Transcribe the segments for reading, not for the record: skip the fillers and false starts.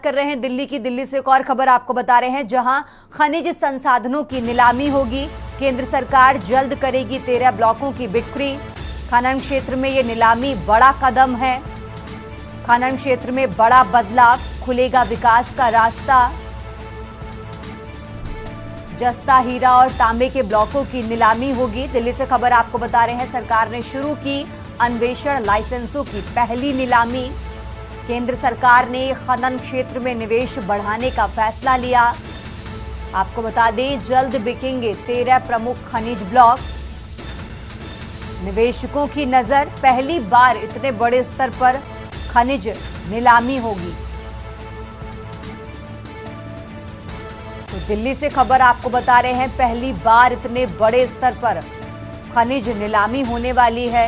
कर रहे हैं दिल्ली की। दिल्ली से एक और खबर आपको बता रहे हैं, जहां खनिज संसाधनों की नीलामी होगी। केंद्र सरकार जल्द करेगी 13 ब्लॉकों की बिक्री। खनन क्षेत्र में ये नीलामी बड़ा कदम है। खनन क्षेत्र में बड़ा बदलाव, खुलेगा विकास का रास्ता। जस्ता, हीरा और तांबे के ब्लॉकों की नीलामी होगी। दिल्ली से खबर आपको बता रहे हैं, सरकार ने शुरू की अन्वेषण लाइसेंसों की पहली नीलामी। केंद्र सरकार ने खनन क्षेत्र में निवेश बढ़ाने का फैसला लिया। आपको बता दें, जल्द बिकेंगे 13 प्रमुख खनिज ब्लॉक। निवेशकों की नजर, पहली बार इतने बड़े स्तर पर खनिज नीलामी होगी। तो दिल्ली से खबर आपको बता रहे हैं, पहली बार इतने बड़े स्तर पर खनिज नीलामी होने वाली है।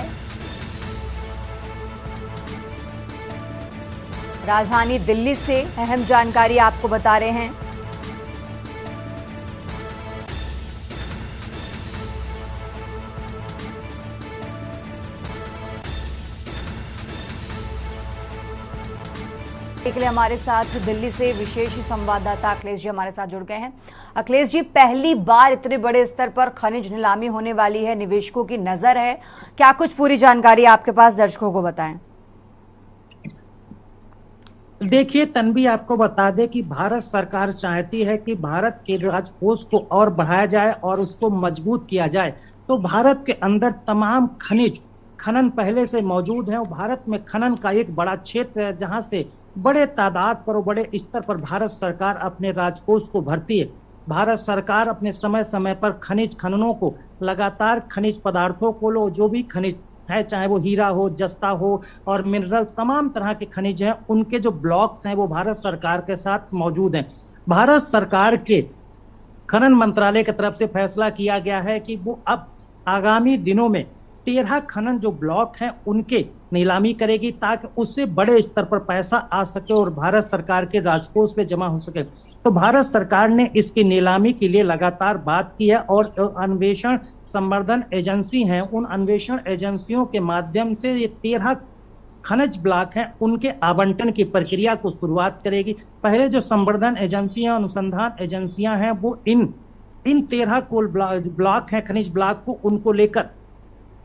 राजधानी दिल्ली से अहम जानकारी आपको बता रहे हैं। के लिए हमारे साथ दिल्ली से विशेष संवाददाता अखिलेश जी हमारे साथ जुड़ गए हैं। अखिलेश जी, पहली बार इतने बड़े स्तर पर खनिज नीलामी होने वाली है, निवेशकों की नजर है, क्या कुछ पूरी जानकारी आपके पास दर्शकों को बताएं? देखिए तन्वी, आपको बता दें कि भारत सरकार चाहती है कि भारत के राजकोष को और बढ़ाया जाए और उसको मजबूत किया जाए। तो भारत के अंदर तमाम खनिज खनन पहले से मौजूद है और भारत में खनन का एक बड़ा क्षेत्र है, जहां से बड़े तादाद पर और बड़े स्तर पर भारत सरकार अपने राजकोष को भरती है। भारत सरकार अपने समय समय पर खनिज खननों को लगातार खनिज पदार्थों को लो, जो भी खनिज है, चाहे वो हीरा हो, जस्ता हो और मिनरल, तमाम तरह के खनिज हैं, उनके जो ब्लॉक्स हैं वो भारत सरकार के साथ मौजूद हैं। भारत सरकार के खनन मंत्रालय की तरफ से फैसला किया गया है कि वो अब आगामी दिनों में 13 खनन जो ब्लॉक हैं उनके नीलामी करेगी, ताकि उससे बड़े स्तर पर पैसा आ सके और भारत सरकार के राजकोष में जमा हो सके। तो भारत सरकार ने इसकी नीलामी के लिए लगातार बात की है और अन्वेषण संवर्धन एजेंसी हैं, उन अन्वेषण एजेंसियों के माध्यम से ये 13 खनिज ब्लॉक हैं उनके आवंटन की प्रक्रिया को शुरुआत करेगी। पहले जो संवर्धन एजेंसियां, अनुसंधान एजेंसियां हैं, वो इन 13 कोल ब्लॉक हैं, खनिज ब्लॉक को, उनको लेकर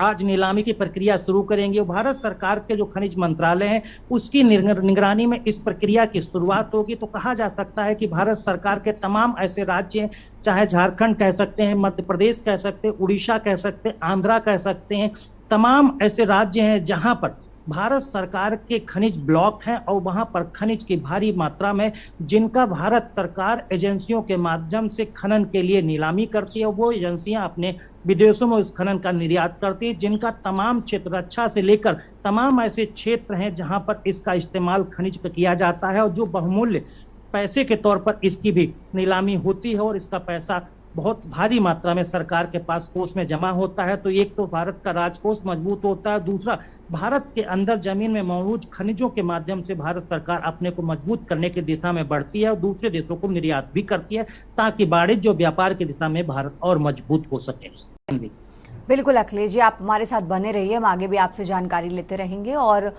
आज नीलामी की प्रक्रिया शुरू करेंगे। भारत सरकार के जो खनिज मंत्रालय है उसकी निगरानी में इस प्रक्रिया की शुरुआत होगी। तो कहा जा सकता है कि भारत सरकार के तमाम ऐसे राज्य हैं, चाहे झारखंड कह सकते हैं, मध्य प्रदेश कह सकते हैं, उड़ीसा कह सकते हैं, आंध्रा कह सकते हैं, तमाम ऐसे राज्य हैं जहां पर भारत सरकार के खनिज ब्लॉक हैं और वहां पर खनिज की भारी मात्रा में, जिनका भारत सरकार एजेंसियों के माध्यम से खनन के लिए नीलामी करती है। वो एजेंसियां अपने विदेशों में उस खनन का निर्यात करती है, जिनका तमाम क्षेत्र, रक्षा से लेकर तमाम ऐसे क्षेत्र हैं जहां पर इसका इस्तेमाल खनिज का किया जाता है और जो बहुमूल्य पैसे के तौर पर इसकी भी नीलामी होती है और इसका पैसा बहुत भारी मात्रा में सरकार के पास कोष में जमा होता है। तो एक तो भारत का राजकोष मजबूत होता है, दूसरा भारत के अंदर जमीन में मौजूद खनिजों के माध्यम से भारत सरकार अपने को मजबूत करने की दिशा में बढ़ती है और दूसरे देशों को निर्यात भी करती है, ताकि वाणिज्य व्यापार की दिशा में भारत और मजबूत हो सके। बिल्कुल अखिलेश जी, आप हमारे साथ बने रहिए, हम आगे भी आपसे जानकारी लेते रहेंगे। और